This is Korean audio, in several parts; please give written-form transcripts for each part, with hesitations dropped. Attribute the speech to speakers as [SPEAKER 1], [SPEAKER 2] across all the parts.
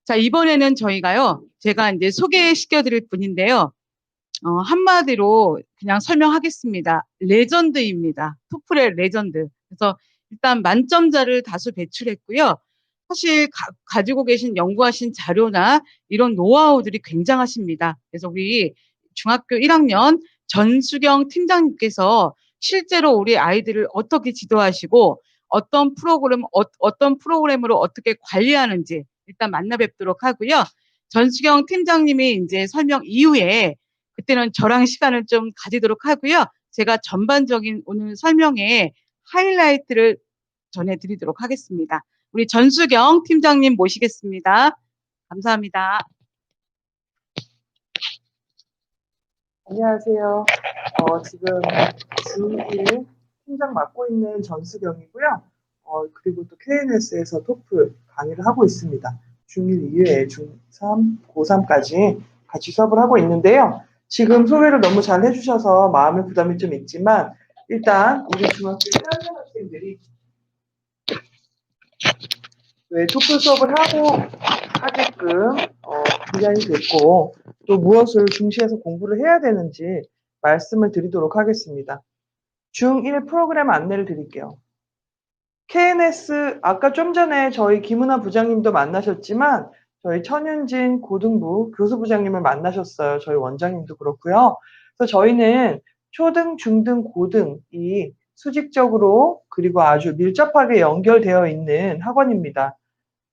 [SPEAKER 1] 자, 이번에는 저희가요, 제가 이제 소개시켜 드릴 분인데요. 한마디로 그냥 설명하겠습니다. 레전드입니다. 토플의 레전드. 그래서 일단 만점자를 다수 배출했고요. 사실 가지고 계신 연구하신 자료나 이런 노하우들이 굉장하십니다. 그래서 우리 중학교 1학년 전수경 팀장님께서 실제로 우리 아이들을 어떻게 지도하시고 어떤 프로그램으로 어떻게 관리하는지 일단 만나 뵙도록 하고요. 전수경 팀장님이 이제 설명 이후에 그때는 저랑 시간을 좀 가지도록 하고요. 제가 전반적인 오늘 설명의 하이라이트를 전해드리도록 하겠습니다. 우리 전수경 팀장님 모시겠습니다. 감사합니다.
[SPEAKER 2] 안녕하세요. 지금 주1 팀장 맡고 있는 전수경이고요. 그리고 또 KNS에서 토플 강의를 하고 있습니다. 중1 이외에 중3, 고3까지 같이 수업을 하고 있는데요. 지금 소개를 너무 잘 해주셔서 마음의 부담이 좀 있지만 일단 우리 중학교 1학년 학생들이 왜 토플 수업을 하게끔 디자인이 됐고 또 무엇을 중시해서 공부를 해야 되는지 말씀을 드리도록 하겠습니다. 중1 프로그램 안내를 드릴게요. KNS 아까 좀 전에 저희 김은아 부장님도 만나셨지만 저희 천윤진 고등부 교수부장님을 만나셨어요. 저희 원장님도 그렇고요. 그래서 저희는 초등, 중등, 고등이 수직적으로 그리고 아주 밀접하게 연결되어 있는 학원입니다.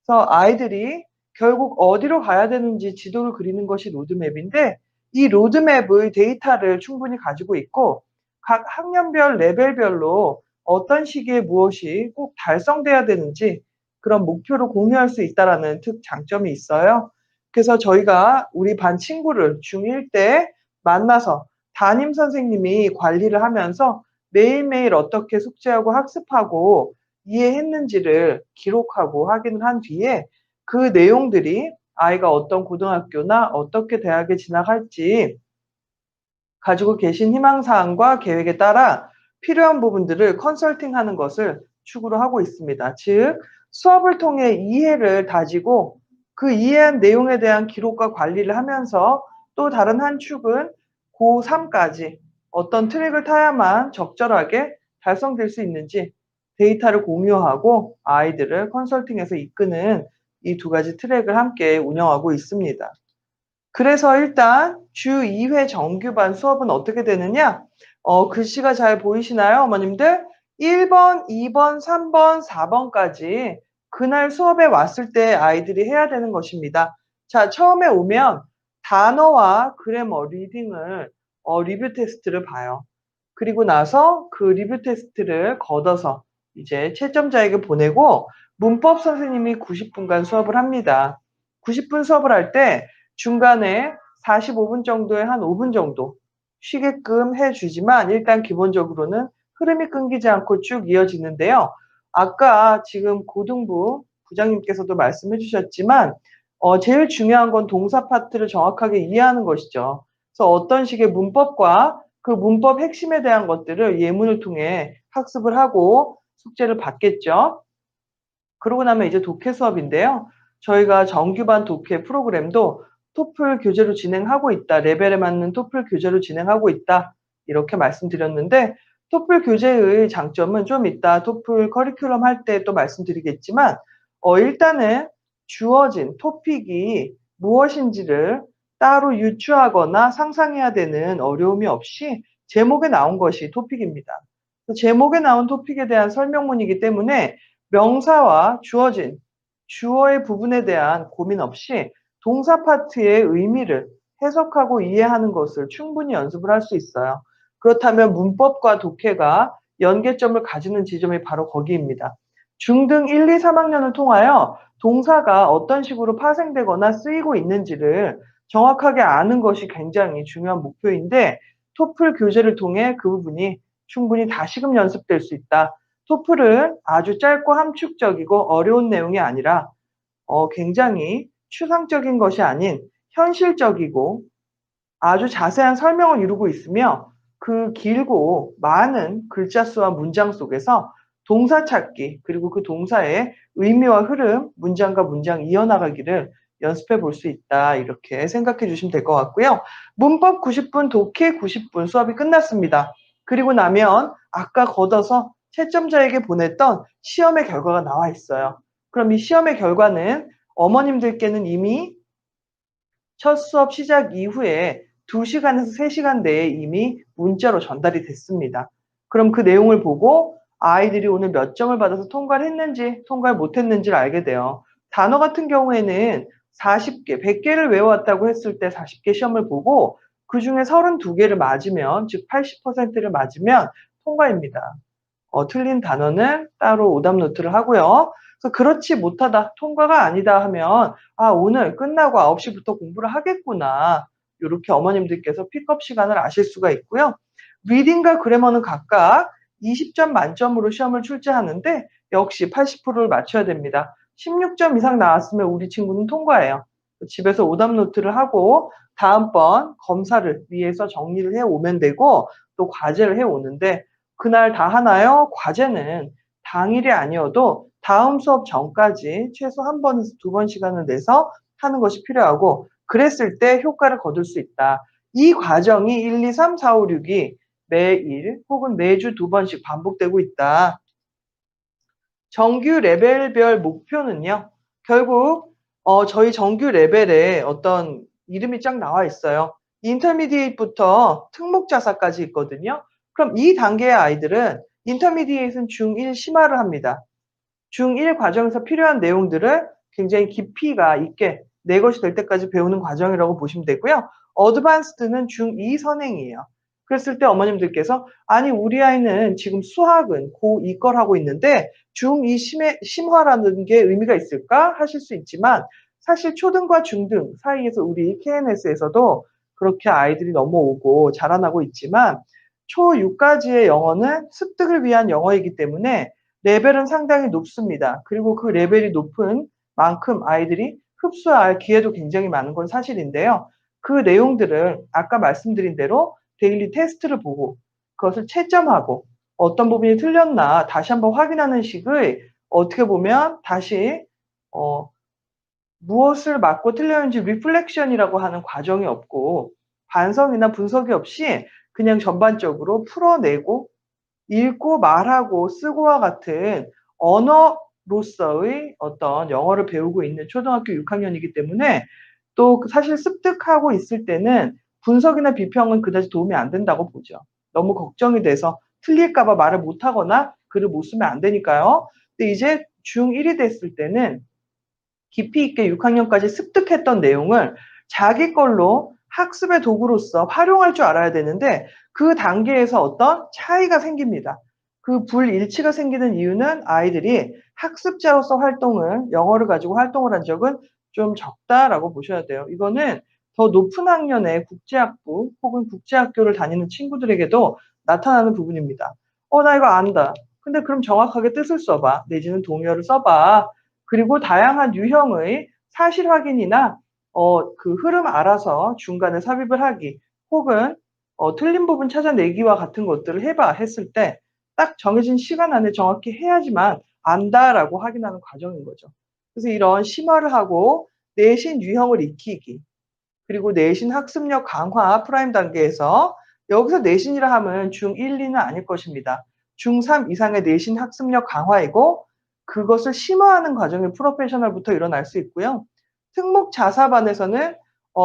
[SPEAKER 2] 그래서 아이들이 결국 어디로 가야 되는지 지도를 그리는 것이 로드맵인데 이 로드맵의 데이터를 충분히 가지고 있고 각 학년별 레벨별로 어떤 시기에 무엇이 꼭 달성돼야 되는지 그런 목표를 공유할 수 있다는 특장점이 있어요. 그래서 저희가 우리 반 친구를 중1 때 만나서 담임 선생님이 관리를 하면서 매일매일 어떻게 숙제하고 학습하고 이해했는지를 기록하고 확인을 한 뒤에 그 내용들이 아이가 어떤 고등학교나 어떻게 대학에 진학할지 가지고 계신 희망사항과 계획에 따라 필요한 부분들을 컨설팅하는 것을 추구로 하고 있습니다. 즉 수업을 통해 이해를 다지고 그 이해한 내용에 대한 기록과 관리를 하면서 또 다른 한 축은 고3까지 어떤 트랙을 타야만 적절하게 달성될 수 있는지 데이터를 공유하고 아이들을 컨설팅해서 이끄는 이 두 가지 트랙을 함께 운영하고 있습니다. 그래서 일단 주 2회 정규반 수업은 어떻게 되느냐? 글씨가 잘 보이시나요, 어머님들? 1번, 2번, 3번, 4번까지 그날 수업에 왔을 때 아이들이 해야 되는 것입니다. 자, 처음에 오면 단어와 그래머, 리딩을 리뷰 테스트를 봐요. 그리고 나서 그 리뷰 테스트를 걷어서 이제 채점자에게 보내고 문법 선생님이 90분간 수업을 합니다. 90분 수업을 할 때 중간에 45분 정도에 한 5분 정도 쉬게끔 해주지만 일단 기본적으로는 흐름이 끊기지 않고 쭉 이어지는데요. 아까 지금 고등부 부장님께서도 말씀해 주셨지만 제일 중요한 건 동사 파트를 정확하게 이해하는 것이죠. 그래서 어떤 식의 문법과 그 문법 핵심에 대한 것들을 예문을 통해 학습을 하고 숙제를 받겠죠. 그러고 나면 이제 독해 수업인데요. 저희가 정규반 독해 프로그램도 토플 교재로 진행하고 있다. 레벨에 맞는 토플 교재로 진행하고 있다. 이렇게 말씀드렸는데 토플 교재의 장점은 좀 이따 토플 커리큘럼 할 때 또 말씀드리겠지만 일단은 주어진 토픽이 무엇인지를 따로 유추하거나 상상해야 되는 어려움이 없이 제목에 나온 것이 토픽입니다. 제목에 나온 토픽에 대한 설명문이기 때문에 명사와 주어진 주어의 부분에 대한 고민 없이 동사 파트의 의미를 해석하고 이해하는 것을 충분히 연습을 할 수 있어요. 그렇다면 문법과 독해가 연계점을 가지는 지점이 바로 거기입니다. 중등 1, 2, 3학년을 통하여 동사가 어떤 식으로 파생되거나 쓰이고 있는지를 정확하게 아는 것이 굉장히 중요한 목표인데 토플 교재를 통해 그 부분이 충분히 다시금 연습될 수 있다. 토플은 아주 짧고 함축적이고 어려운 내용이 아니라 굉장히 추상적인 것이 아닌 현실적이고 아주 자세한 설명을 이루고 있으며 그 길고 많은 글자 수와 문장 속에서 동사 찾기 그리고 그 동사의 의미와 흐름, 문장과 문장 이어나가기를 연습해 볼 수 있다. 이렇게 생각해 주시면 될 것 같고요. 문법 90분, 독해 90분 수업이 끝났습니다. 그리고 나면 아까 걷어서 채점자에게 보냈던 시험의 결과가 나와 있어요. 그럼 이 시험의 결과는 어머님들께는 이미 첫 수업 시작 이후에 2시간에서 3시간 내에 이미 문자로 전달이 됐습니다. 그럼 그 내용을 보고 아이들이 오늘 몇 점을 받아서 통과를 했는지 통과를 못했는지를 알게 돼요. 단어 같은 경우에는 40개, 100개를 외워왔다고 했을 때 40개 시험을 보고 그중에 32개를 맞으면, 즉 80%를 맞으면 통과입니다. 틀린 단어는 따로 오답 노트를 하고요. 그래서 그렇지 못하다, 통과가 아니다 하면 오늘 끝나고 9시부터 공부를 하겠구나. 이렇게 어머님들께서 픽업 시간을 아실 수가 있고요. 리딩과 그래머는 각각 20점 만점으로 시험을 출제하는데 역시 80%를 맞춰야 됩니다. 16점 이상 나왔으면 우리 친구는 통과해요. 집에서 오답 노트를 하고 다음번 검사를 위해서 정리를 해오면 되고 또 과제를 해오는데 그날 다 하나요? 과제는 당일이 아니어도 다음 수업 전까지 최소 1번에서 2번 시간을 내서 하는 것이 필요하고 그랬을 때 효과를 거둘 수 있다. 이 과정이 1, 2, 3, 4, 5, 6이 매일 혹은 매주 2번씩 반복되고 있다. 정규 레벨별 목표는요. 결국 저희 정규 레벨에 어떤 이름이 쫙 나와 있어요. 인터미디에이트부터 특목자사까지 있거든요. 그럼 이 단계의 아이들은 인터미디에이트는 중1 심화를 합니다. 중1 과정에서 필요한 내용들을 굉장히 깊이가 있게 내 것이 될 때까지 배우는 과정이라고 보시면 되고요. 어드밴스드는 중2 선행이에요. 그랬을 때 어머님들께서 아니 우리 아이는 지금 수학은 고2 걸 하고 있는데 중2 심화라는 게 의미가 있을까 하실 수 있지만 사실 초등과 중등 사이에서 우리 KNS에서도 그렇게 아이들이 넘어오고 자라나고 있지만 초6까지의 영어는 습득을 위한 영어이기 때문에 레벨은 상당히 높습니다. 그리고 그 레벨이 높은 만큼 아이들이 흡수할 기회도 굉장히 많은 건 사실인데요. 그 내용들을 아까 말씀드린 대로 데일리 테스트를 보고 그것을 채점하고 어떤 부분이 틀렸나 다시 한번 확인하는 식의 어떻게 보면 다시 무엇을 맞고 틀렸는지 리플렉션이라고 하는 과정이 없고 반성이나 분석이 없이 그냥 전반적으로 풀어내고 읽고 말하고 쓰고와 같은 언어로서의 어떤 영어를 배우고 있는 초등학교 6학년이기 때문에 또 사실 습득하고 있을 때는 분석이나 비평은 그다지 도움이 안 된다고 보죠. 너무 걱정이 돼서 틀릴까 봐 말을 못 하거나 글을 못 쓰면 안 되니까요. 근데 이제 중1이 됐을 때는 깊이 있게 6학년까지 습득했던 내용을 자기 걸로 학습의 도구로서 활용할 줄 알아야 되는데 그 단계에서 어떤 차이가 생깁니다. 그 불일치가 생기는 이유는 아이들이 학습자로서 활동을 영어를 가지고 활동을 한 적은 좀 적다라고 보셔야 돼요. 이거는 더 높은 학년의 국제학부 혹은 국제학교를 다니는 친구들에게도 나타나는 부분입니다. 나 이거 안다. 근데 그럼 정확하게 뜻을 써봐. 내지는 동요를 써봐. 그리고 다양한 유형의 사실 확인이나 그 흐름 알아서 중간에 삽입을 하기 혹은 틀린 부분 찾아내기와 같은 것들을 해봐 했을 때 딱 정해진 시간 안에 정확히 해야지만 안다라고 확인하는 과정인 거죠. 그래서 이런 심화를 하고 내신 유형을 익히기 그리고 내신 학습력 강화 프라임 단계에서 여기서 내신이라 하면 중1, 2는 아닐 것입니다. 중3 이상의 내신 학습력 강화이고 그것을 심화하는 과정이 프로페셔널부터 일어날 수 있고요. 특목 자사반에서는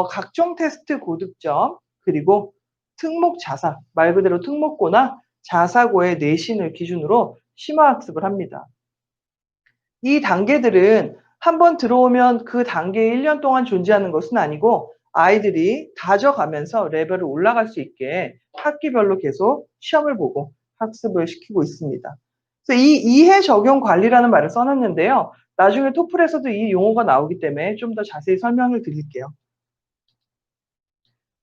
[SPEAKER 2] 각종 테스트 고득점 그리고 특목 자사 말 그대로 특목고나 자사고의 내신을 기준으로 심화 학습을 합니다. 이 단계들은 한번 들어오면 그 단계에 1년 동안 존재하는 것은 아니고 아이들이 다져가면서 레벨을 올라갈 수 있게 학기별로 계속 시험을 보고 학습을 시키고 있습니다. 그래서 이 이해 적용 관리라는 말을 써놨는데요. 나중에 토플에서도 이 용어가 나오기 때문에 좀 더 자세히 설명을 드릴게요.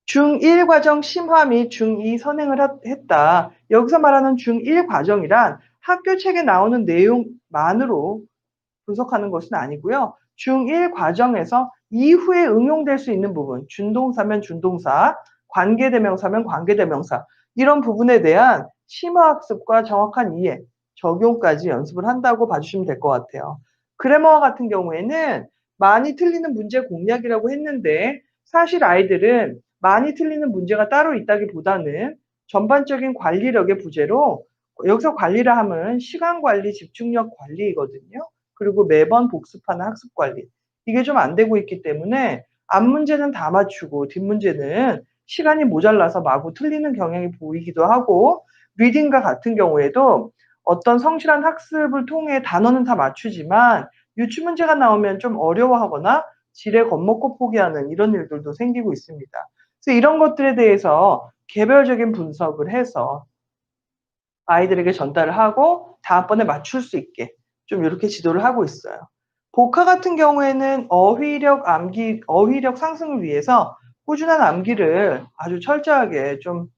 [SPEAKER 2] 중1 과정 심화 및 중2 선행을 했다. 여기서 말하는 중1 과정이란 학교 책에 나오는 내용만으로 분석하는 것은 아니고요. 중1 과정에서 이후에 응용될 수 있는 부분, 준동사면 준동사, 관계대명사면 관계대명사 이런 부분에 대한 심화학습과 정확한 이해, 적용까지 연습을 한다고 봐주시면 될 것 같아요. 그래머와 같은 경우에는 많이 틀리는 문제 공략이라고 했는데 사실 아이들은 많이 틀리는 문제가 따로 있다기보다는 전반적인 관리력의 부재로 여기서 관리라 함은 시간 관리, 집중력 관리이거든요. 그리고 매번 복습하는 학습 관리. 이게 좀 안 되고 있기 때문에 앞 문제는 다 맞추고 뒷 문제는 시간이 모자라서 마구 틀리는 경향이 보이기도 하고 리딩과 같은 경우에도 어떤 성실한 학습을 통해 단어는 다 맞추지만 유추 문제가 나오면 좀 어려워하거나 지레 겁먹고 포기하는 이런 일들도 생기고 있습니다. 그래서 이런 것들에 대해서 개별적인 분석을 해서 아이들에게 전달을 하고 다음번에 맞출 수 있게 좀 이렇게 지도를 하고 있어요. 복화 같은 경우에는 어휘력 상승을 위해서 꾸준한 암기를 아주 철저하게 좀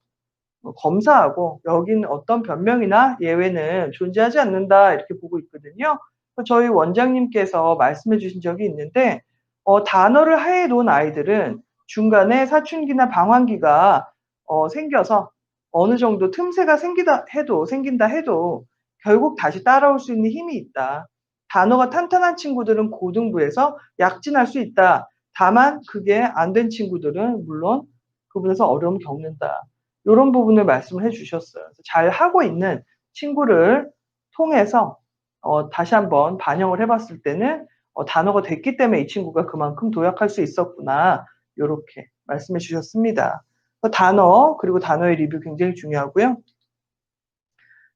[SPEAKER 2] 검사하고 여기는 어떤 변명이나 예외는 존재하지 않는다 이렇게 보고 있거든요. 저희 원장님께서 말씀해 주신 적이 있는데 단어를 해 놓은 아이들은 중간에 사춘기나 방황기가 생겨서 어느 정도 틈새가 생긴다 해도 결국 다시 따라올 수 있는 힘이 있다. 단어가 탄탄한 친구들은 고등부에서 약진할 수 있다. 다만 그게 안 된 친구들은 물론 그 부분에서 어려움을 겪는다. 요런 부분을 말씀을 해 주셨어요. 잘하고 있는 친구를 통해서 다시 한번 반영을 해 봤을 때는 단어가 됐기 때문에 이 친구가 그만큼 도약할 수 있었구나. 요렇게 말씀해 주셨습니다. 단어 그리고 단어의 리뷰 굉장히 중요하고요.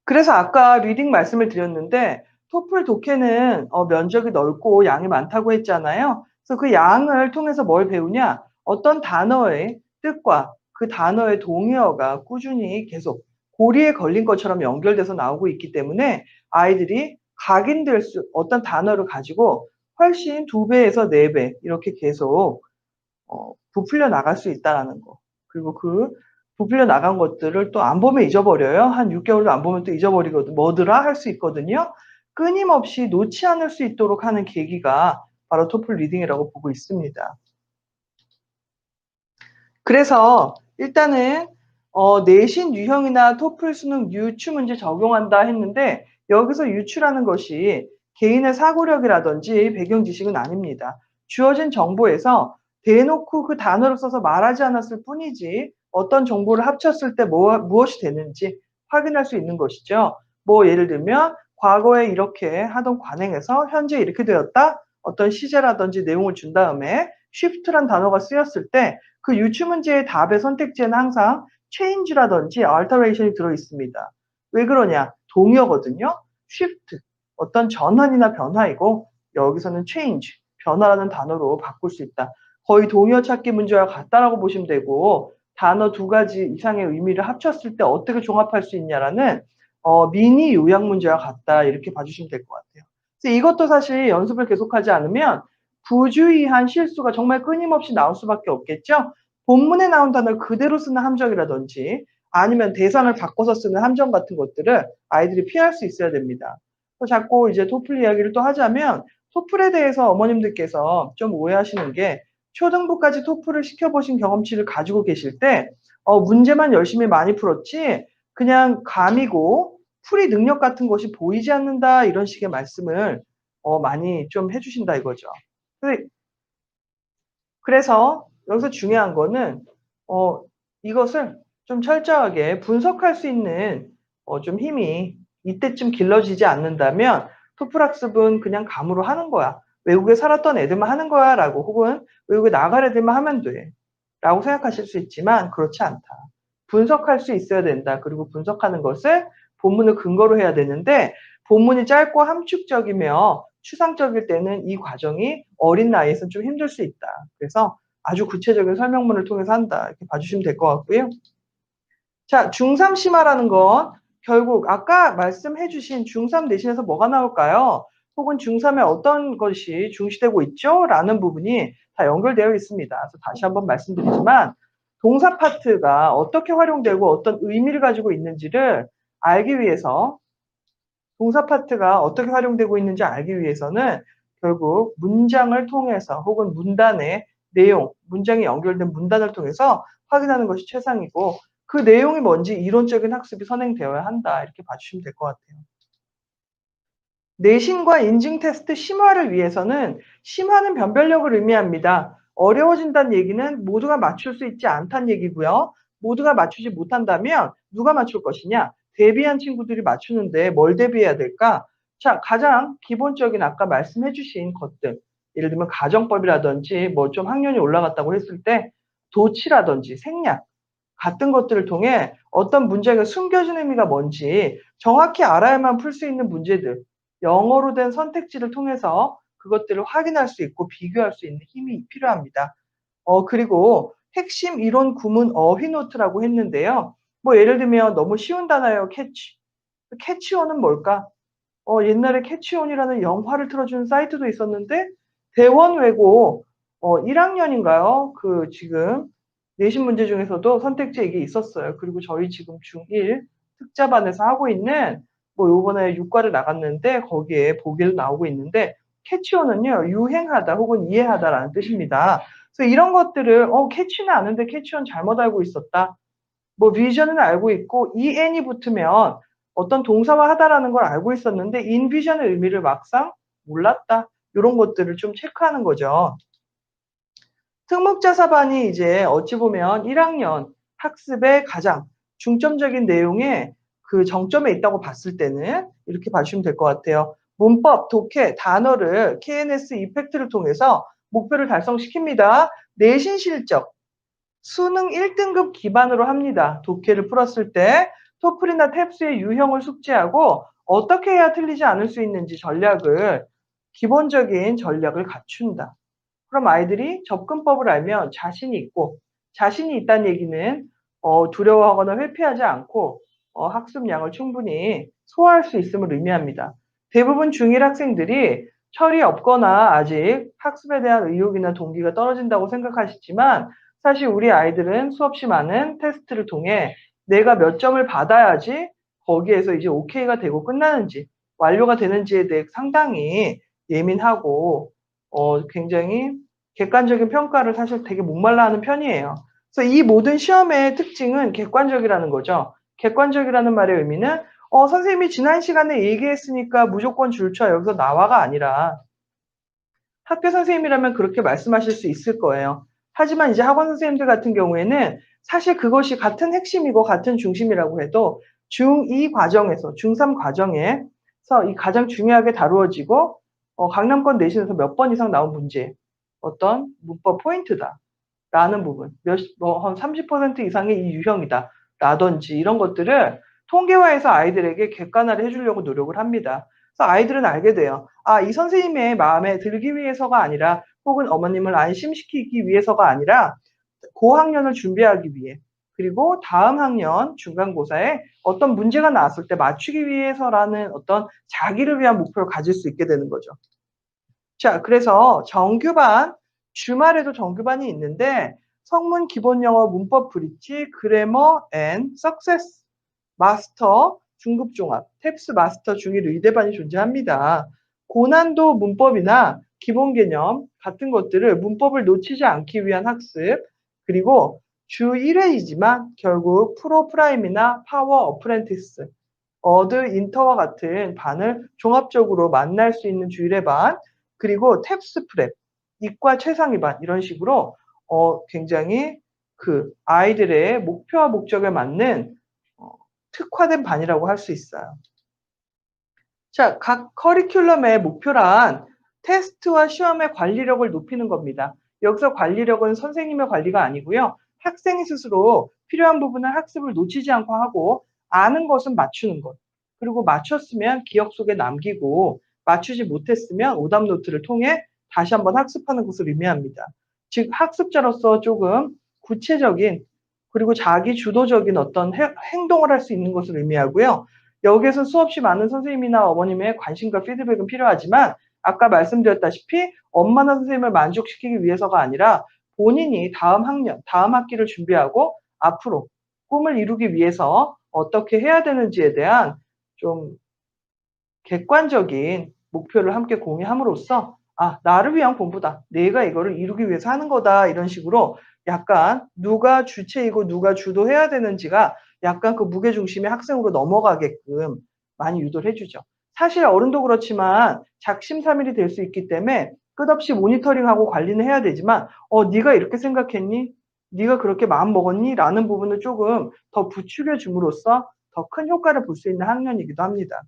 [SPEAKER 2] 그래서 아까 리딩 말씀을 드렸는데 토플 독해는 면적이 넓고 양이 많다고 했잖아요. 그래서 그 양을 통해서 뭘 배우냐? 어떤 단어의 뜻과 그 단어의 동의어가 꾸준히 계속 고리에 걸린 것처럼 연결돼서 나오고 있기 때문에 아이들이 각인될 수 어떤 단어를 가지고 훨씬 2배에서 4배 이렇게 계속 부풀려 나갈 수 있다라는 거. 그리고 그 부풀려 나간 것들을 또 안 보면 잊어버려요. 한 6개월도 안 보면 또 잊어버리거든. 뭐더라 할 수 있거든요. 끊임없이 놓지 않을 수 있도록 하는 계기가 바로 토플 리딩이라고 보고 있습니다. 그래서 일단은 내신 유형이나 토플 수능 유추 문제 적용한다 했는데 여기서 유추라는 것이 개인의 사고력이라든지 배경 지식은 아닙니다. 주어진 정보에서 대놓고 그 단어를 써서 말하지 않았을 뿐이지 어떤 정보를 합쳤을 때 무엇이 되는지 확인할 수 있는 것이죠. 뭐 예를 들면 과거에 이렇게 하던 관행에서 현재 이렇게 되었다. 어떤 시제라든지 내용을 준 다음에 shift란 단어가 쓰였을 때 그 유추 문제의 답의 선택지에는 항상 change라든지 alteration이 들어 있습니다. 왜 그러냐? 동의어거든요. shift 어떤 전환이나 변화이고 여기서는 change 변화라는 단어로 바꿀 수 있다. 거의 동의어 찾기 문제와 같다라고 보시면 되고 단어 2가지 이상의 의미를 합쳤을 때 어떻게 종합할 수 있냐라는 미니 요약 문제와 같다 이렇게 봐주시면 될 것 같아요. 그래서 이것도 사실 연습을 계속하지 않으면 부주의한 실수가 정말 끊임없이 나올 수밖에 없겠죠. 본문에 나온 단어를 그대로 쓰는 함정이라든지 아니면 대상을 바꿔서 쓰는 함정 같은 것들을 아이들이 피할 수 있어야 됩니다. 자꾸 이제 토플 이야기를 또 하자면 토플에 대해서 어머님들께서 좀 오해하시는 게 초등부까지 토플을 시켜보신 경험치를 가지고 계실 때 문제만 열심히 많이 풀었지 그냥 감이고 풀이 능력 같은 것이 보이지 않는다 이런 식의 말씀을 많이 좀 해주신다 이거죠. 그래서 여기서 중요한 거는 이것을 좀 철저하게 분석할 수 있는 좀 힘이 이때쯤 길러지지 않는다면 토플 학습은 그냥 감으로 하는 거야. 외국에 살았던 애들만 하는 거야 라고 혹은 외국에 나갈 애들만 하면 돼 라고 생각하실 수 있지만 그렇지 않다. 분석할 수 있어야 된다. 그리고 분석하는 것을 본문을 근거로 해야 되는데 본문이 짧고 함축적이며 추상적일 때는 이 과정이 어린 나이에서는 좀 힘들 수 있다. 그래서 아주 구체적인 설명문을 통해서 한다. 이렇게 봐주시면 될 것 같고요. 자, 중3 심화라는 건 결국 아까 말씀해 주신 중3 내신에서 뭐가 나올까요? 혹은 중3에 어떤 것이 중시되고 있죠? 라는 부분이 다 연결되어 있습니다. 그래서 다시 한번 말씀드리지만 동사 파트가 어떻게 활용되고 어떤 의미를 가지고 있는지를 알기 위해서 동사 파트가 어떻게 활용되고 있는지 알기 위해서는 결국 문장을 통해서 혹은 문단의 내용, 문장이 연결된 문단을 통해서 확인하는 것이 최상이고 그 내용이 뭔지 이론적인 학습이 선행되어야 한다. 이렇게 봐주시면 될 것 같아요. 내신과 인증 테스트 심화를 위해서는 심화는 변별력을 의미합니다. 어려워진다는 얘기는 모두가 맞출 수 있지 않다는 얘기고요. 모두가 맞추지 못한다면 누가 맞출 것이냐? 대비한 친구들이 맞추는데 뭘 대비해야 될까? 자, 가장 기본적인 아까 말씀해 주신 것들. 예를 들면 가정법이라든지 뭐 좀 학년이 올라갔다고 했을 때 도치라든지 생략 같은 것들을 통해 어떤 문제가 숨겨진 의미가 뭔지 정확히 알아야만 풀 수 있는 문제들, 영어로 된 선택지를 통해서 그것들을 확인할 수 있고 비교할 수 있는 힘이 필요합니다. 그리고 핵심 이론 구문 어휘 노트라고 했는데요. 뭐 예를 들면 너무 쉬운 단어예요. 캐치. 캐치온은 뭘까? 옛날에 캐치온이라는 영화를 틀어주는 사이트도 있었는데 대원외고 1학년인가요? 그 지금 내신 문제 중에서도 선택지에 이게 있었어요. 그리고 저희 지금 중1 특자반에서 하고 있는 뭐 요번에 육과를 나갔는데 거기에 보기도 나오고 있는데 캐치온은요 유행하다 혹은 이해하다라는 뜻입니다. 그래서 이런 것들을 캐치는 아는데 캐치온 잘못 알고 있었다. 뭐 vision은 알고 있고 en이 붙으면 어떤 동사와 하다라는 걸 알고 있었는데 envision의 의미를 막상 몰랐다. 요런 것들을 좀 체크하는 거죠. 특목자사반이 이제 어찌 보면 1학년 학습의 가장 중점적인 내용에 그 정점에 있다고 봤을 때는 이렇게 봐주시면 될 것 같아요. 문법, 독해, 단어를 KNS 이펙트를 통해서 목표를 달성시킵니다. 내신 실적, 수능 1등급 기반으로 합니다. 독해를 풀었을 때 토플이나 탭스의 유형을 숙지하고 어떻게 해야 틀리지 않을 수 있는지 전략을 기본적인 전략을 갖춘다. 그럼 아이들이 접근법을 알면 자신이 있고 자신이 있다는 얘기는 두려워하거나 회피하지 않고 학습량을 충분히 소화할 수 있음을 의미합니다. 대부분 중1 학생들이 철이 없거나 아직 학습에 대한 의욕이나 동기가 떨어진다고 생각하시지만 사실 우리 아이들은 수없이 많은 테스트를 통해 내가 몇 점을 받아야지 거기에서 이제 오케이가 되고 끝나는지 완료가 되는지에 대해 상당히 예민하고 굉장히 객관적인 평가를 사실 되게 목말라 하는 편이에요. 그래서 이 모든 시험의 특징은 객관적이라는 거죠. 객관적이라는 말의 의미는 선생님이 지난 시간에 얘기했으니까 무조건 줄쳐 여기서 나와가 아니라 학교 선생님이라면 그렇게 말씀하실 수 있을 거예요. 하지만 이제 학원 선생님들 같은 경우에는 사실 그것이 같은 핵심이고 같은 중심이라고 해도 중2 과정에서 중3 과정에서 이 가장 중요하게 다루어지고 강남권 내신에서 몇 번 이상 나온 문제 어떤 문법 포인트다라는 부분 한 30% 이상의 이 유형이다 라든지 이런 것들을 통계화해서 아이들에게 객관화를 해주려고 노력을 합니다. 그래서 아이들은 알게 돼요. 이 선생님의 마음에 들기 위해서가 아니라 혹은 어머님을 안심시키기 위해서가 아니라 고학년을 준비하기 위해 그리고 다음 학년 중간고사에 어떤 문제가 나왔을 때 맞추기 위해서라는 어떤 자기를 위한 목표를 가질 수 있게 되는 거죠. 자, 그래서 정규반, 주말에도 정규반이 있는데 성문 기본영어 문법 브릿지, 그래머 앤 석세스 마스터 중급 종합, 탭스 마스터 중1 의대반이 존재합니다. 고난도 문법이나 기본 개념 같은 것들을 문법을 놓치지 않기 위한 학습, 그리고 주 1회이지만 결국 프로 프라임이나 파워 어프렌티스, 어드 인터와 같은 반을 종합적으로 만날 수 있는 주 1회 반, 그리고 탭스 프랩, 이과 최상위 반 이런 식으로 굉장히 그 아이들의 목표와 목적에 맞는 특화된 반이라고 할 수 있어요. 자, 각 커리큘럼의 목표란 테스트와 시험의 관리력을 높이는 겁니다. 여기서 관리력은 선생님의 관리가 아니고요. 학생이 스스로 필요한 부분을 학습을 놓치지 않고 하고 아는 것은 맞추는 것. 그리고 맞췄으면 기억 속에 남기고 맞추지 못했으면 오답 노트를 통해 다시 한번 학습하는 것을 의미합니다. 즉 학습자로서 조금 구체적인 그리고 자기 주도적인 어떤 행동을 할 수 있는 것을 의미하고요. 여기에서 수없이 많은 선생님이나 어머님의 관심과 피드백은 필요하지만 아까 말씀드렸다시피 엄마나 선생님을 만족시키기 위해서가 아니라 본인이 다음 학년, 다음 학기를 준비하고 앞으로 꿈을 이루기 위해서 어떻게 해야 되는지에 대한 좀 객관적인 목표를 함께 공유함으로써 나를 위한 공부다. 내가 이거를 이루기 위해서 하는 거다. 이런 식으로 약간 누가 주체이고 누가 주도해야 되는지가 약간 그 무게중심의 학생으로 넘어가게끔 많이 유도를 해주죠. 사실 어른도 그렇지만 작심삼일이 될 수 있기 때문에 끝없이 모니터링하고 관리는 해야 되지만 네가 이렇게 생각했니? 네가 그렇게 마음 먹었니? 라는 부분을 조금 더 부추겨 줌으로써 더 큰 효과를 볼 수 있는 학년이기도 합니다.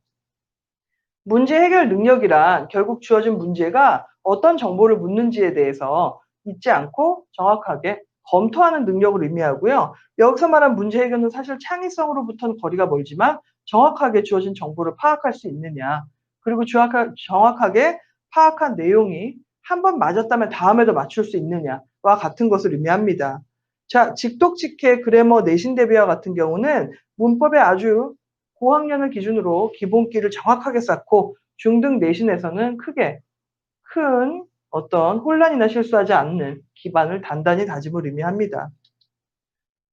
[SPEAKER 2] 문제 해결 능력이란 결국 주어진 문제가 어떤 정보를 묻는지에 대해서 잊지 않고 정확하게 검토하는 능력을 의미하고요. 여기서 말한 문제 해결은 사실 창의성으로부터는 거리가 멀지만 정확하게 주어진 정보를 파악할 수 있느냐, 그리고 정확하게 파악한 내용이 한 번 맞았다면 다음에도 맞출 수 있느냐와 같은 것을 의미합니다. 자, 직독직해 그래머 내신 대비와 같은 경우는 문법의 아주 고학년을 기준으로 기본기를 정확하게 쌓고 중등 내신에서는 크게 큰 어떤 혼란이나 실수하지 않는 기반을 단단히 다짐을 의미합니다.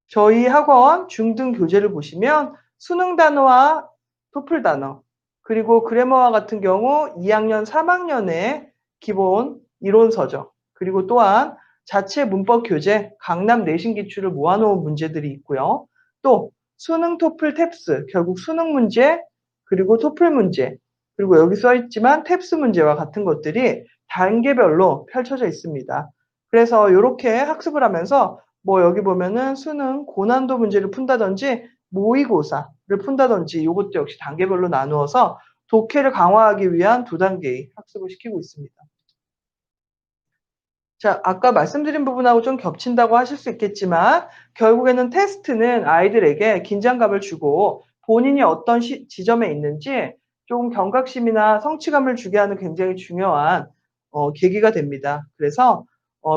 [SPEAKER 2] 저희 학원 중등 교재를 보시면 수능 단어와 토플 단어, 그리고 그래머와 같은 경우 2학년, 3학년의 기본 이론서적, 그리고 또한 자체 문법 교재, 강남 내신 기출을 모아놓은 문제들이 있고요. 또 수능, 토플, 탭스, 결국 수능 문제, 그리고 토플 문제, 그리고 여기 써 있지만 탭스 문제와 같은 것들이 단계별로 펼쳐져 있습니다. 그래서 이렇게 학습을 하면서 여기 보면은 수능 고난도 문제를 푼다든지 모의고사를 푼다든지 이것도 역시 단계별로 나누어서 독해를 강화하기 위한 2단계의 학습을 시키고 있습니다. 자, 아까 말씀드린 부분하고 좀 겹친다고 하실 수 있겠지만 결국에는 테스트는 아이들에게 긴장감을 주고 본인이 어떤 지점에 있는지 조금 경각심이나 성취감을 주게 하는 굉장히 중요한 계기가 됩니다. 그래서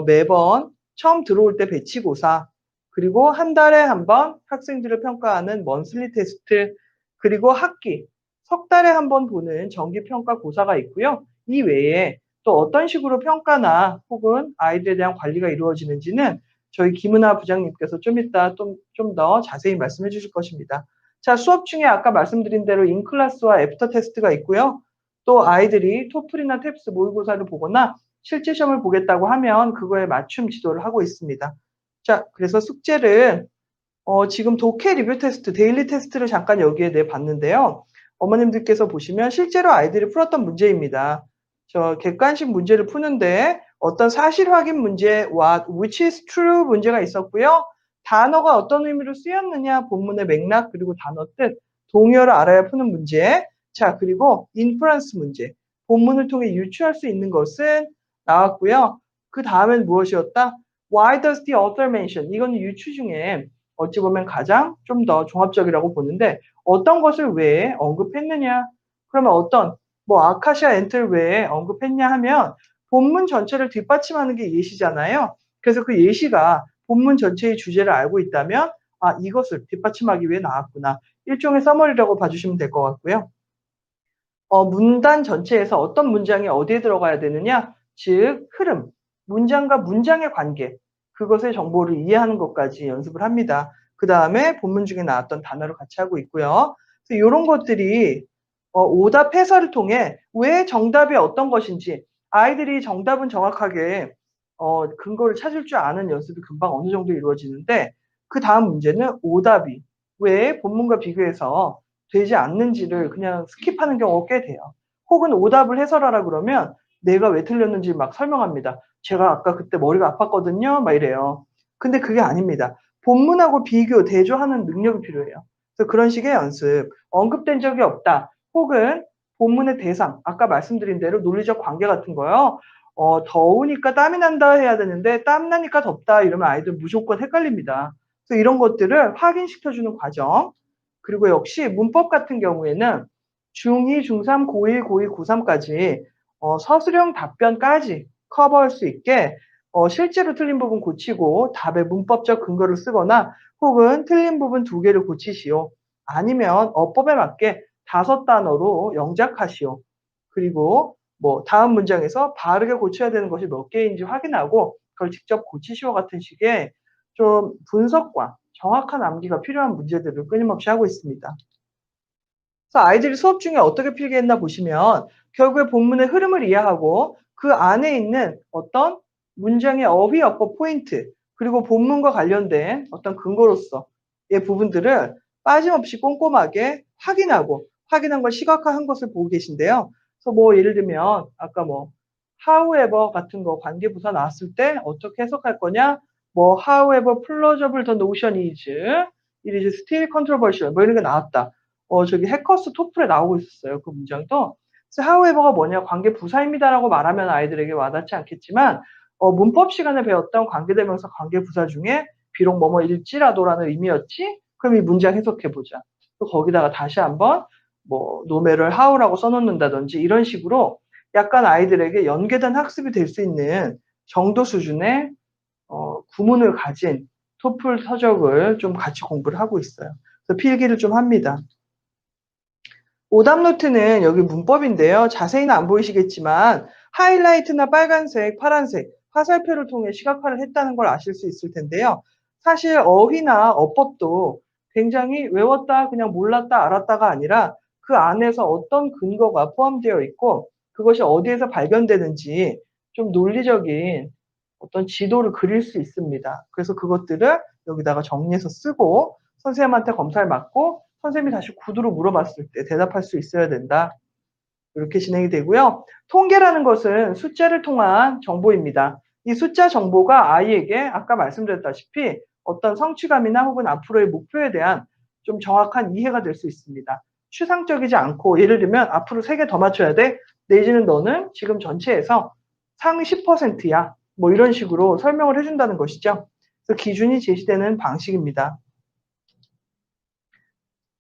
[SPEAKER 2] 매번 처음 들어올 때 배치고사, 그리고 한 달에 한 번 학생들을 평가하는 먼슬리 테스트, 그리고 학기, 석 달에 한 번 보는 정기평가고사가 있고요. 이 외에 또 어떤 식으로 평가나 혹은 아이들에 대한 관리가 이루어지는지는 저희 김은하 부장님께서 좀 이따 좀 더 자세히 말씀해 주실 것입니다. 자, 수업 중에 아까 말씀드린 대로 인클래스와 애프터 테스트가 있고요. 또 아이들이 토플이나 탭스 모의고사를 보거나 실제 시험을 보겠다고 하면 그거에 맞춤 지도를 하고 있습니다. 자, 그래서 숙제를 지금 독해 리뷰 테스트, 데일리 테스트를 잠깐 여기에 내봤는데요. 어머님들께서 보시면 실제로 아이들이 풀었던 문제입니다. 저 객관식 문제를 푸는데 어떤 사실 확인 문제와 which is true 문제가 있었고요. 단어가 어떤 의미로 쓰였느냐, 본문의 맥락, 그리고 단어 뜻, 동의어를 알아야 푸는 문제. 자, 그리고 인프런스 문제. 본문을 통해 유추할 수 있는 것은 나왔고요. 그 다음엔 무엇이었다? Why does the author mention? 이건 유추 중에 어찌 보면 가장 좀 더 종합적이라고 보는데 어떤 것을 왜 언급했느냐? 그러면 어떤 아카시아 앤틀 왜 언급했냐 하면 본문 전체를 뒷받침하는 게 예시잖아요. 그래서 그 예시가 본문 전체의 주제를 알고 있다면 이것을 뒷받침하기 위해 나왔구나. 일종의 서머리라고 봐주시면 될 것 같고요. 문단 전체에서 어떤 문장이 어디에 들어가야 되느냐? 즉 흐름, 문장과 문장의 관계, 그것의 정보를 이해하는 것까지 연습을 합니다. 그 다음에 본문 중에 나왔던 단어를 같이 하고 있고요. 그래서 이런 것들이 오답 해설을 통해 왜 정답이 어떤 것인지 아이들이 정답은 정확하게 근거를 찾을 줄 아는 연습이 금방 어느 정도 이루어지는데 그 다음 문제는 오답이 왜 본문과 비교해서 되지 않는지를 그냥 스킵하는 경우가 꽤 돼요. 혹은 오답을 해설하라 그러면 내가 왜 틀렸는지 막 설명합니다. 제가 아까 그때 머리가 아팠거든요. 막 이래요. 근데 그게 아닙니다. 본문하고 비교, 대조하는 능력이 필요해요. 그래서 그런 식의 연습, 언급된 적이 없다. 혹은 본문의 대상, 아까 말씀드린 대로 논리적 관계 같은 거요. 더우니까 땀이 난다 해야 되는데 땀 나니까 덥다 이러면 아이들 무조건 헷갈립니다. 그래서 이런 것들을 확인시켜주는 과정. 그리고 역시 문법 같은 경우에는 중2, 중3, 고1, 고2, 고3까지 서술형 답변까지 커버할 수 있게 실제로 틀린 부분 고치고 답의 문법적 근거를 쓰거나 혹은 틀린 부분 2개를 고치시오. 아니면 어법에 맞게 5단어로 영작하시오. 그리고 다음 문장에서 바르게 고쳐야 되는 것이 몇 개인지 확인하고 그걸 직접 고치시오 같은 식의 좀 분석과 정확한 암기가 필요한 문제들을 끊임없이 하고 있습니다. 그래서 아이들이 수업 중에 어떻게 필기했나 보시면 결국에 본문의 흐름을 이해하고 그 안에 있는 어떤 문장의 어휘, 어법 포인트, 그리고 본문과 관련된 어떤 근거로서의 부분들을 빠짐없이 꼼꼼하게 확인하고 확인한 걸 시각화한 것을 보고 계신데요. 그래서 뭐 예를 들면 아까 뭐 however 같은 거 관계부사 나왔을 때 어떻게 해석할 거냐? 뭐 however plausible the notion is, it is still controversial 뭐 이런 게 나왔다. 저기 해커스 토플에 나오고 있었어요. 그 문장도. 그래서 however가 뭐냐? 관계부사입니다라고 말하면 아이들에게 와닿지 않겠지만 문법 시간에 배웠던 관계대명사 관계부사 중에 비록 뭐뭐일지라도라는 의미였지? 그럼 이 문장 해석해 보자. 또 거기다가 다시 한번 뭐 노매를 how라고 써놓는다든지 이런 식으로 약간 아이들에게 연계된 학습이 될 수 있는 정도 수준의 구문을 가진 토플 서적을 좀 같이 공부를 하고 있어요. 그래서 필기를 좀 합니다. 오답 노트는 여기 문법인데요. 자세히는 안 보이시겠지만 하이라이트나 빨간색, 파란색, 화살표를 통해 시각화를 했다는 걸 아실 수 있을 텐데요. 사실 어휘나 어법도 굉장히 외웠다, 그냥 몰랐다, 알았다가 아니라 그 안에서 어떤 근거가 포함되어 있고 그것이 어디에서 발견되는지 좀 논리적인 어떤 지도를 그릴 수 있습니다. 그래서 그것들을 여기다가 정리해서 쓰고 선생님한테 검사를 받고 선생님이 다시 구두로 물어봤을 때 대답할 수 있어야 된다. 이렇게 진행이 되고요. 통계라는 것은 숫자를 통한 정보입니다. 이 숫자 정보가 아이에게 아까 말씀드렸다시피 어떤 성취감이나 혹은 앞으로의 목표에 대한 좀 정확한 이해가 될 수 있습니다. 추상적이지 않고 예를 들면 앞으로 3개 더 맞춰야 돼. 내지는 너는 지금 전체에서 상위 10%야. 뭐 이런 식으로 설명을 해준다는 것이죠. 그래서 기준이 제시되는 방식입니다.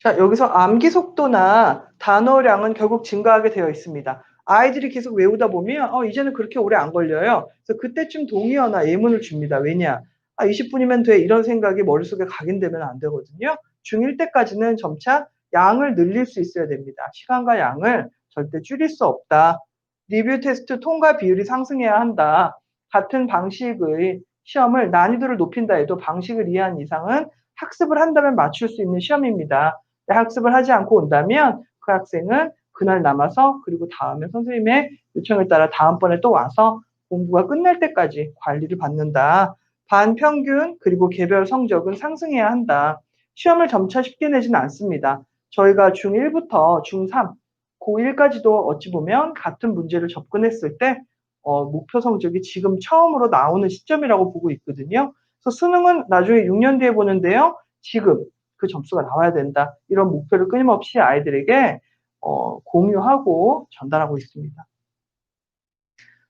[SPEAKER 2] 자, 여기서 암기 속도나 단어량은 결국 증가하게 되어 있습니다. 아이들이 계속 외우다 보면 이제는 그렇게 오래 안 걸려요. 그래서 그때쯤 동의어나 예문을 줍니다. 왜냐? 20분이면 돼. 이런 생각이 머릿속에 각인되면 안 되거든요. 중1 때까지는 점차 양을 늘릴 수 있어야 됩니다. 시간과 양을 절대 줄일 수 없다. 리뷰 테스트 통과 비율이 상승해야 한다. 같은 방식의 시험을 난이도를 높인다 해도 방식을 이해한 이상은 학습을 한다면 맞출 수 있는 시험입니다. 학습을 하지 않고 온다면 그 학생은 그날 남아서 그리고 다음에 선생님의 요청에 따라 다음번에 또 와서 공부가 끝날 때까지 관리를 받는다. 반평균 그리고 개별 성적은 상승해야 한다. 시험을 점차 쉽게 내지는 않습니다. 저희가 중1부터 중3, 고1까지도 어찌 보면 같은 문제를 접근했을 때 목표 성적이 지금 처음으로 나오는 시점이라고 보고 있거든요. 그래서 수능은 나중에 6년 뒤에 보는데요. 지금 그 점수가 나와야 된다. 이런 목표를 끊임없이 아이들에게 공유하고 전달하고 있습니다.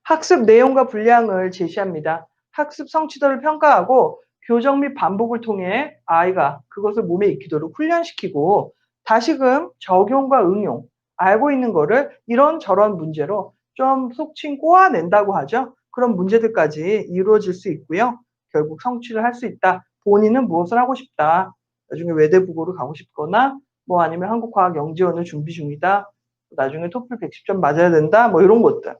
[SPEAKER 2] 학습 내용과 분량을 제시합니다. 학습 성취도를 평가하고 교정 및 반복을 통해 아이가 그것을 몸에 익히도록 훈련시키고 다시금 적용과 응용, 알고 있는 거를 이런저런 문제로 좀 속칭 꼬아낸다고 하죠. 그런 문제들까지 이루어질 수 있고요. 결국 성취를 할 수 있다. 본인은 무엇을 하고 싶다. 나중에 외대국어로 가고 싶거나 뭐 아니면 한국과학영재원을 준비 중이다. 나중에 토플 110점 맞아야 된다. 뭐 이런 것들.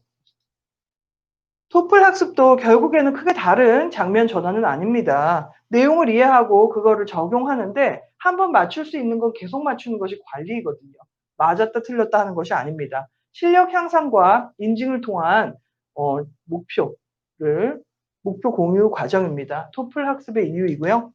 [SPEAKER 2] 토플 학습도 결국에는 크게 다른 장면 전환은 아닙니다. 내용을 이해하고 그거를 적용하는데 한번 맞출 수 있는 건 계속 맞추는 것이 관리이거든요. 맞았다 틀렸다 하는 것이 아닙니다. 실력 향상과 인증을 통한 목표 공유 과정입니다. 토플 학습의 이유이고요.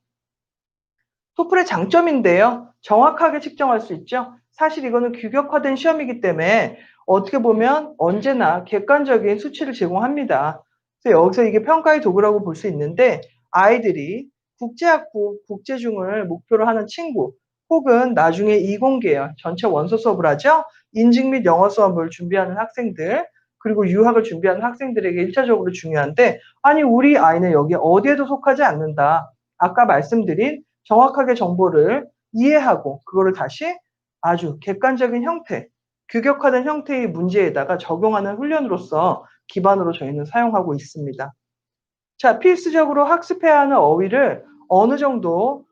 [SPEAKER 2] 토플의 장점인데요. 정확하게 측정할 수 있죠. 사실 이거는 규격화된 시험이기 때문에 어떻게 보면 언제나 객관적인 수치를 제공합니다. 그래서 여기서 이게 평가의 도구라고 볼 수 있는데 아이들이 국제학부, 국제중을 목표로 하는 친구 혹은 나중에 이공계열, 전체 원서 수업을 하죠. 인증 및 영어 수업을 준비하는 학생들 그리고 유학을 준비하는 학생들에게 1차적으로 중요한데 아니 우리 아이는 여기 어디에도 속하지 않는다. 아까 말씀드린 정확하게 정보를 이해하고 그거를 다시 아주 객관적인 형태, 규격화된 형태의 문제에다가 적용하는 훈련으로서 기반으로 저희는 사용하고 있습니다. 자, 필수적으로 학습해야 하는 어휘를 어느 정도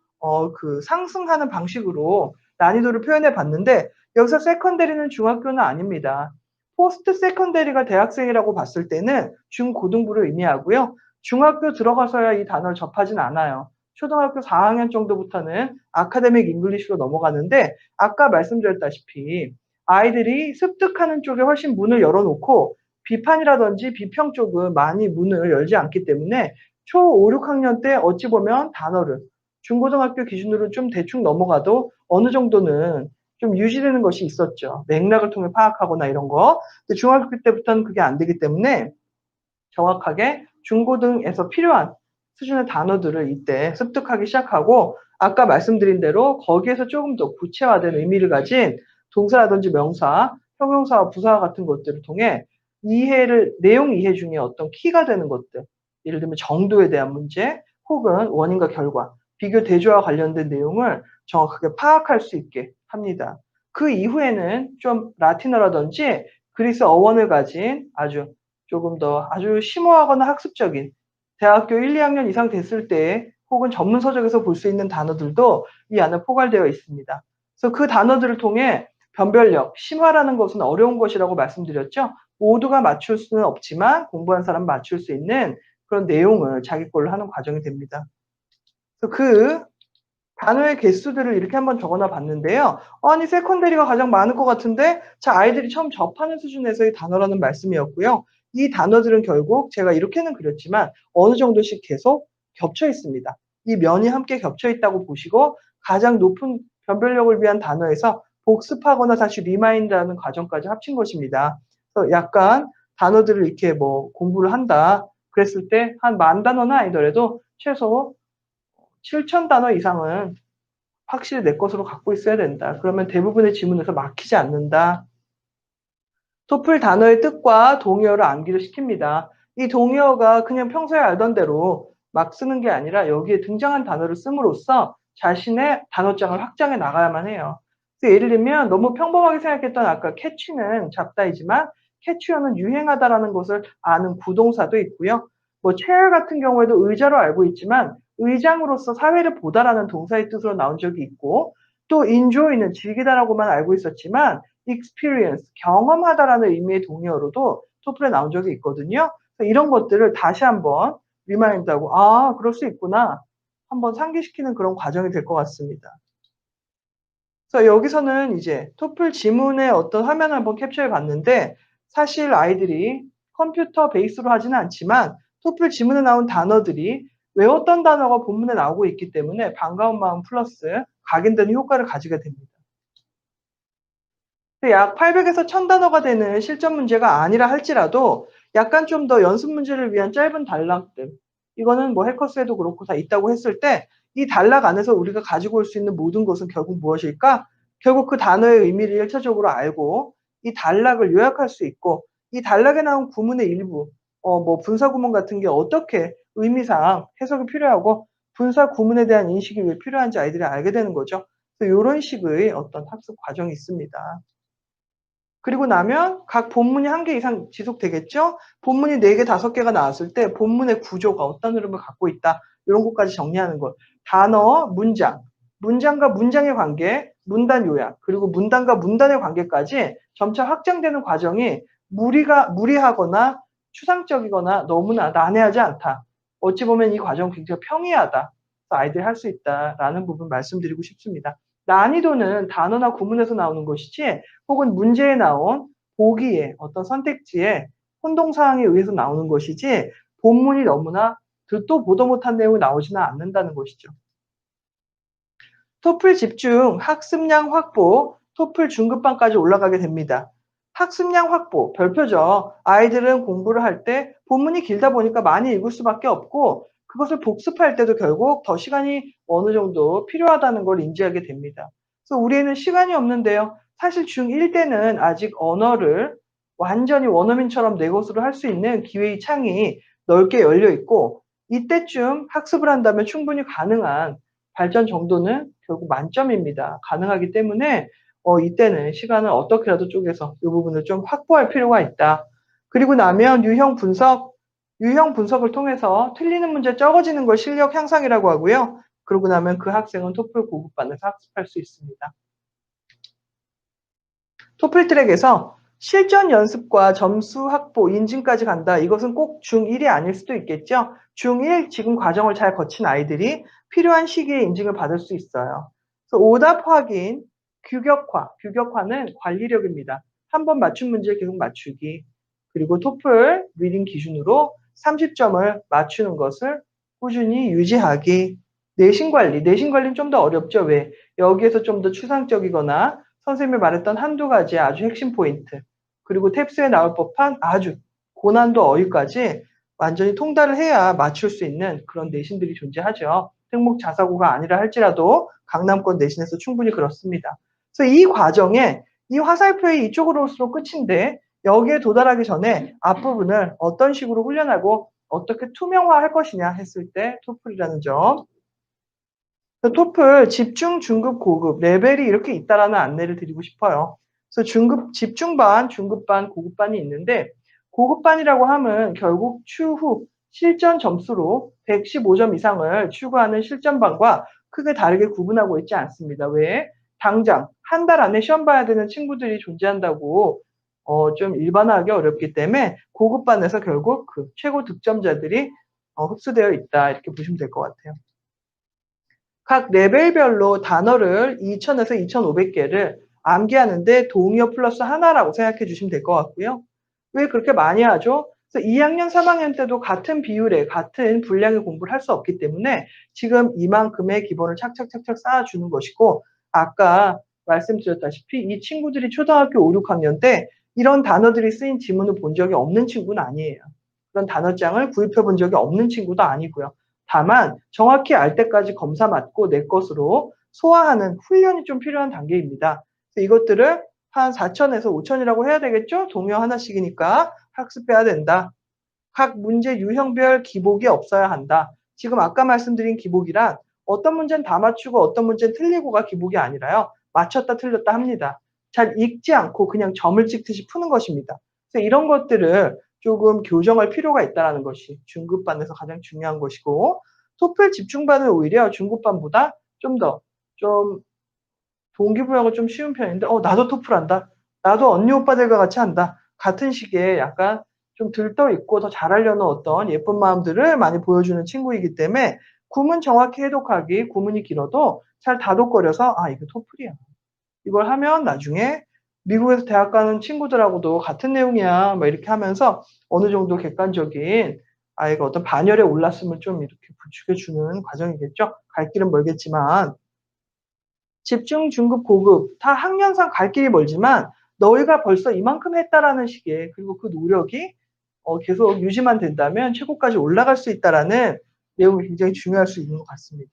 [SPEAKER 2] 상승하는 방식으로 난이도를 표현해 봤는데 여기서 세컨데리는 중학교는 아닙니다. 포스트 세컨데리가 대학생이라고 봤을 때는 중고등부를 의미하고요. 중학교 들어가서야 이 단어를 접하진 않아요. 초등학교 4학년 정도부터는 아카데믹 잉글리시로 넘어가는데 아까 말씀드렸다시피 아이들이 습득하는 쪽에 훨씬 문을 열어놓고 비판이라든지 비평 쪽은 많이 문을 열지 않기 때문에 초 5, 6학년 때 어찌 보면 단어를 중고등학교 기준으로 좀 대충 넘어가도 어느 정도는 좀 유지되는 것이 있었죠. 맥락을 통해 파악하거나 이런 거. 근데 중학교 때부터는 그게 안 되기 때문에 정확하게 중고등에서 필요한 수준의 단어들을 이때 습득하기 시작하고 아까 말씀드린 대로 거기에서 조금 더 구체화된 의미를 가진 동사라든지 명사, 형용사와 부사와 같은 것들을 통해 내용 이해 중에 어떤 키가 되는 것들, 예를 들면 정도에 대한 문제 혹은 원인과 결과, 비교 대조와 관련된 내용을 정확하게 파악할 수 있게 합니다. 그 이후에는 좀 라틴어라든지 그리스 어원을 가진 아주 심오하거나 학습적인 대학교 1, 2학년 이상 됐을 때 혹은 전문 서적에서 볼 수 있는 단어들도 이 안에 포괄되어 있습니다. 그래서 그 단어들을 통해 변별력, 심화라는 것은 어려운 것이라고 말씀드렸죠. 모두가 맞출 수는 없지만 공부한 사람 맞출 수 있는 그런 내용을 자기 걸로 하는 과정이 됩니다. 그래서 그 단어의 개수들을 이렇게 한번 적어놔 봤는데요. 아니 세컨데리가 가장 많을 것 같은데 자 아이들이 처음 접하는 수준에서의 단어라는 말씀이었고요. 이 단어들은 결국 제가 이렇게는 그렸지만 어느 정도씩 계속 겹쳐 있습니다. 이 면이 함께 겹쳐 있다고 보시고 가장 높은 변별력을 위한 단어에서 복습하거나 다시 리마인드하는 과정까지 합친 것입니다. 그래서 약간 단어들을 이렇게 뭐 공부를 한다 그랬을 때 한 10,000단어는 아니더라도 최소 7,000단어 이상은 확실히 내 것으로 갖고 있어야 된다. 그러면 대부분의 지문에서 막히지 않는다. 토플 단어의 뜻과 동의어를 암기를 시킵니다. 이 동의어가 그냥 평소에 알던 대로 막 쓰는 게 아니라 여기에 등장한 단어를 씀으로써 자신의 단어장을 확장해 나가야만 해요. 그래서 예를 들면 너무 평범하게 생각했던 아까 캐치는 잡다이지만 캐치어는 유행하다라는 것을 아는 구동사도 있고요. 뭐 chair 같은 경우에도 의자로 알고 있지만 의장으로서 사회를 보다라는 동사의 뜻으로 나온 적이 있고 또 enjoy는 즐기다라고만 알고 있었지만 experience, 경험하다라는 의미의 동의어로도 토플에 나온 적이 있거든요. 그래서 이런 것들을 다시 한번 리마인드하고 아 그럴 수 있구나 한번 상기시키는 그런 과정이 될 것 같습니다. 그래서 여기서는 이제 토플 지문의 어떤 화면을 한번 캡처해 봤는데 사실 아이들이 컴퓨터 베이스로 하지는 않지만 토플 지문에 나온 단어들이 외웠던 단어가 본문에 나오고 있기 때문에 반가운 마음 플러스 각인되는 효과를 가지게 됩니다. 약 800에서 1000단어가 되는 실전 문제가 아니라 할지라도 약간 좀 더 연습 문제를 위한 짧은 단락들 이거는 뭐 해커스에도 그렇고 다 있다고 했을 때 이 단락 안에서 우리가 가지고 올 수 있는 모든 것은 결국 무엇일까? 결국 그 단어의 의미를 1차적으로 알고 이 단락을 요약할 수 있고 이 단락에 나온 구문의 일부 뭐 분사 구문 같은 게 어떻게 의미상 해석이 필요하고 분사 구문에 대한 인식이 왜 필요한지 아이들이 알게 되는 거죠. 그래서 요런 식의 어떤 학습 과정이 있습니다. 그리고 나면 각 본문이 1개 이상 지속되겠죠? 본문이 4개, 5개가 나왔을 때 본문의 구조가 어떤 흐름을 갖고 있다. 이런 것까지 정리하는 것. 단어, 문장, 문장과 문장의 관계, 문단 요약, 그리고 문단과 문단의 관계까지 점차 확장되는 과정이 무리하거나 추상적이거나 너무나 난해하지 않다. 어찌 보면 이 과정은 굉장히 평이하다. 아이들이 할 수 있다라는 부분 말씀드리고 싶습니다. 난이도는 단어나 구문에서 나오는 것이지 혹은 문제에 나온 보기에 어떤 선택지에 혼동사항에 의해서 나오는 것이지 본문이 너무나 듣도 보도 못한 내용이 나오지는 않는다는 것이죠. 토플 집중, 학습량 확보, 토플 중급반까지 올라가게 됩니다. 학습량 확보, 별표죠. 아이들은 공부를 할 때 본문이 길다 보니까 많이 읽을 수밖에 없고 그것을 복습할 때도 결국 더 시간이 어느 정도 필요하다는 걸 인지하게 됩니다. 그래서 우리 애는 시간이 없는데요. 사실 중1 때는 아직 언어를 완전히 원어민처럼 내 것으로 할 수 있는 기회의 창이 넓게 열려 있고 이때쯤 학습을 한다면 충분히 가능한 발전 정도는 결국 만점입니다. 가능하기 때문에 이때는 시간을 어떻게라도 쪼개서 이 부분을 좀 확보할 필요가 있다. 그리고 나면 유형 분석을 통해서 틀리는 문제 적어지는 걸 실력 향상이라고 하고요. 그러고 나면 그 학생은 토플 고급반에서 학습할 수 있습니다. 토플 트랙에서 실전 연습과 점수 확보, 인증까지 간다. 이것은 꼭 중1이 아닐 수도 있겠죠. 중1 지금 과정을 잘 거친 아이들이 필요한 시기에 인증을 받을 수 있어요. 그래서 오답 확인, 규격화는 관리력입니다. 한 번 맞춘 문제를 계속 맞추기. 그리고 토플 리딩 기준으로 30점을 맞추는 것을 꾸준히 유지하기. 내신 관리는 좀 더 어렵죠. 왜? 여기에서 좀 더 추상적이거나 선생님이 말했던 한두 가지의 아주 핵심 포인트, 그리고 탭스에 나올 법한 아주 고난도 어휘까지 완전히 통달을 해야 맞출 수 있는 그런 내신들이 존재하죠. 특목 자사고가 아니라 할지라도 강남권 내신에서 충분히 그렇습니다. 그래서 이 과정에 이 화살표의 이쪽으로 올수록 끝인데 여기에 도달하기 전에 앞부분을 어떤 식으로 훈련하고 어떻게 투명화할 것이냐 했을 때 토플이라는 점. 토플 집중, 중급, 고급 레벨이 이렇게 있다라는 안내를 드리고 싶어요. 그래서 집중반, 중급반, 고급반이 있는데 고급반이라고 하면 결국 추후 실전 점수로 115점 이상을 추구하는 실전반과 크게 다르게 구분하고 있지 않습니다. 왜? 당장 한 달 안에 시험 봐야 되는 친구들이 존재한다고 좀 일반화하기 어렵기 때문에 고급반에서 결국 그 최고 득점자들이 흡수되어 있다 이렇게 보시면 될 것 같아요. 각 레벨별로 단어를 2000에서 2500개를 암기하는데 동의어 플러스 하나라고 생각해 주시면 될 것 같고요. 왜 그렇게 많이 하죠? 그래서 2학년, 3학년 때도 같은 비율에 같은 분량의 공부를 할 수 없기 때문에 지금 이만큼의 기본을 착착착착 쌓아주는 것이고 아까 말씀드렸다시피 이 친구들이 초등학교 5, 6학년 때 이런 단어들이 쓰인 지문을 본 적이 없는 친구는 아니에요. 그런 단어장을 구입해 본 적이 없는 친구도 아니고요. 다만 정확히 알 때까지 검사 맞고 내 것으로 소화하는 훈련이 좀 필요한 단계입니다. 그래서 이것들을 한 4,000에서 5,000이라고 해야 되겠죠? 동요 하나씩이니까 학습해야 된다. 각 문제 유형별 기복이 없어야 한다. 지금 아까 말씀드린 기복이란 어떤 문제는 다 맞추고 어떤 문제는 틀리고가 기복이 아니라요. 맞췄다 틀렸다 합니다. 잘 읽지 않고 그냥 점을 찍듯이 푸는 것입니다. 그래서 이런 것들을 조금 교정할 필요가 있다는 것이 중급반에서 가장 중요한 것이고 토플 집중반은 오히려 중급반보다 좀 더 좀 동기부여가 좀 쉬운 편인데 나도 토플 한다. 나도 언니 오빠들과 같이 한다. 같은 시기에 약간 좀 들떠 있고 더 잘하려는 어떤 예쁜 마음들을 많이 보여주는 친구이기 때문에 구문 정확히 해독하기, 구문이 길어도 잘 다독거려서 이거 토플이야. 이걸 하면 나중에 미국에서 대학 가는 친구들하고도 같은 내용이야. 막 이렇게 하면서 어느 정도 객관적인 아이가 어떤 반열에 올랐음을 좀 이렇게 부추겨 주는 과정이겠죠. 갈 길은 멀겠지만 집중, 중급, 고급 다 학년상 갈 길이 멀지만 너희가 벌써 이만큼 했다라는 식의 그리고 그 노력이 계속 유지만 된다면 최고까지 올라갈 수 있다라는 내용이 굉장히 중요할 수 있는 것 같습니다.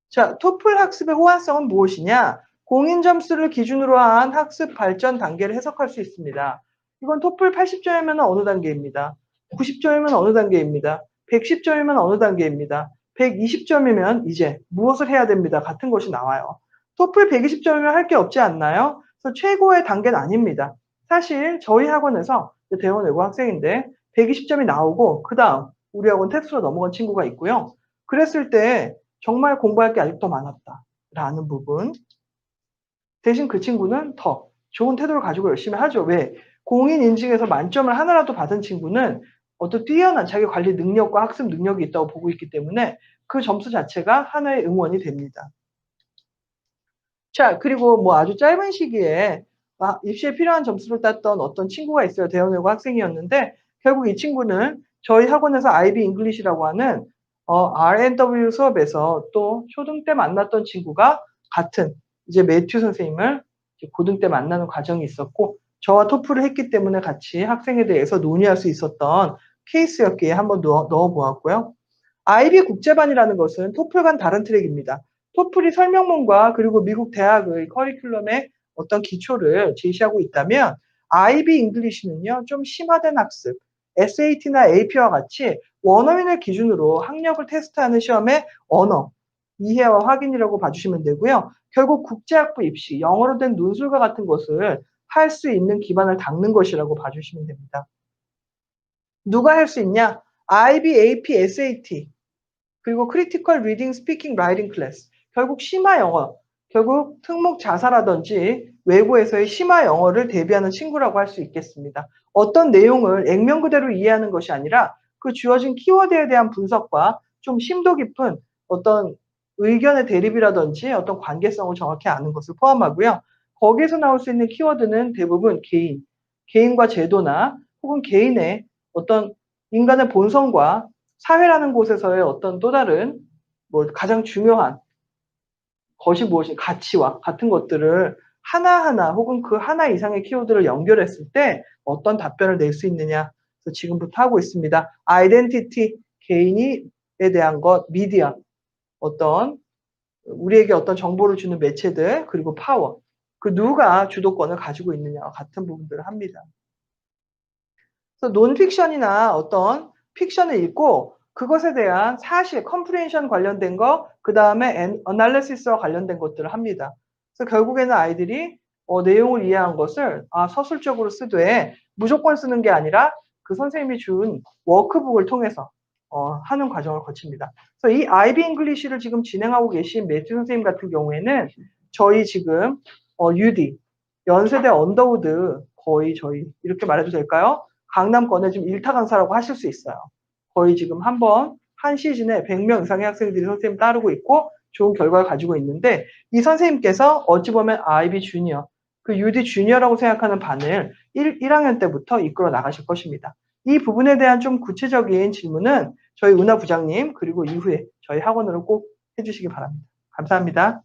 [SPEAKER 2] 자, 토플 학습의 호환성은 무엇이냐? 공인 점수를 기준으로 한 학습 발전 단계를 해석할 수 있습니다. 이건 토플 80점이면 어느 단계입니다. 90점이면 어느 단계입니다. 110점이면 어느 단계입니다. 120점이면 이제 무엇을 해야 됩니다. 같은 것이 나와요. 토플 120점이면 할 게 없지 않나요? 그래서 최고의 단계는 아닙니다. 사실 저희 학원에서 대원 외고 학생인데 120점이 나오고 그 다음 우리 학원 텍스로 넘어간 친구가 있고요. 그랬을 때 정말 공부할 게 아직도 많았다라는 부분. 대신 그 친구는 더 좋은 태도를 가지고 열심히 하죠. 왜? 공인 인증에서 만점을 하나라도 받은 친구는 어떤 뛰어난 자기 관리 능력과 학습 능력이 있다고 보고 있기 때문에 그 점수 자체가 하나의 응원이 됩니다. 자, 그리고 뭐 아주 짧은 시기에 입시에 필요한 점수를 땄던 어떤 친구가 있어요. 대원외고 학생이었는데 결국 이 친구는 저희 학원에서 IB 잉글리시라고 하는 R&W 수업에서 또 초등 때 만났던 친구가 같은 이제 매튜 선생님을 이제 고등 때 만나는 과정이 있었고 저와 토플을 했기 때문에 같이 학생에 대해서 논의할 수 있었던 케이스였기에 한번 넣어보았고요. IB 국제반이라는 것은 토플과는 다른 트랙입니다. 토플이 설명문과 그리고 미국 대학의 커리큘럼의 어떤 기초를 제시하고 있다면 IB 잉글리시는요 좀 심화된 학습, SAT나 AP와 같이 원어민을 기준으로 학력을 테스트하는 시험의 언어, 이해와 확인이라고 봐주시면 되고요. 결국 국제학부 입시, 영어로 된 논술과 같은 것을 할 수 있는 기반을 닦는 것이라고 봐주시면 됩니다. 누가 할 수 있냐? IB, AP, SAT, 그리고 크리티컬 리딩, 스피킹, 라이팅 클래스. 결국 심화 영어, 결국 특목 자사라든지 외고에서의 심화 영어를 대비하는 친구라고 할 수 있겠습니다. 어떤 내용을 액면 그대로 이해하는 것이 아니라 그 주어진 키워드에 대한 분석과 좀 심도 깊은 어떤 의견의 대립이라든지 어떤 관계성을 정확히 아는 것을 포함하고요. 거기에서 나올 수 있는 키워드는 대부분 개인과 제도나 혹은 개인의 어떤 인간의 본성과 사회라는 곳에서의 어떤 또 다른 가장 중요한 것이 무엇인 가치와 같은 것들을 하나하나 혹은 그 하나 이상의 키워드를 연결했을 때 어떤 답변을 낼 수 있느냐. 그래서 지금부터 하고 있습니다. 아이덴티티, 개인에 대한 것, 미디어, 어떤 우리에게 어떤 정보를 주는 매체들, 그리고 파워. 그 누가 주도권을 가지고 있느냐와 같은 부분들을 합니다. 그래서 논픽션이나 어떤 픽션을 읽고 그것에 대한 사실, 컴프레hen션 관련된 거, 그 다음에 어널리시스와 관련된 것들을 합니다. 그래서 결국에는 아이들이 내용을 이해한 것을 서술적으로 쓰되 무조건 쓰는 게 아니라 그 선생님이 준 워크북을 통해서 하는 과정을 거칩니다. 그래서 이 IB 잉글리시를 지금 진행하고 계신 매튜 선생님 같은 경우에는 저희 지금 UD, 연세대 언더우드 거의 저희 이렇게 말해도 될까요? 강남권의 지금 일타 강사라고 하실 수 있어요. 거의 지금 한 시즌에 100명 이상의 학생들이 선생님 따르고 있고 좋은 결과를 가지고 있는데 이 선생님께서 어찌 보면 IB 주니어, 그 UD 주니어라고 생각하는 반을 1학년 때부터 이끌어 나가실 것입니다. 이 부분에 대한 좀 구체적인 질문은 저희 은하 부장님 그리고 이후에 저희 학원으로 꼭 해주시기 바랍니다. 감사합니다.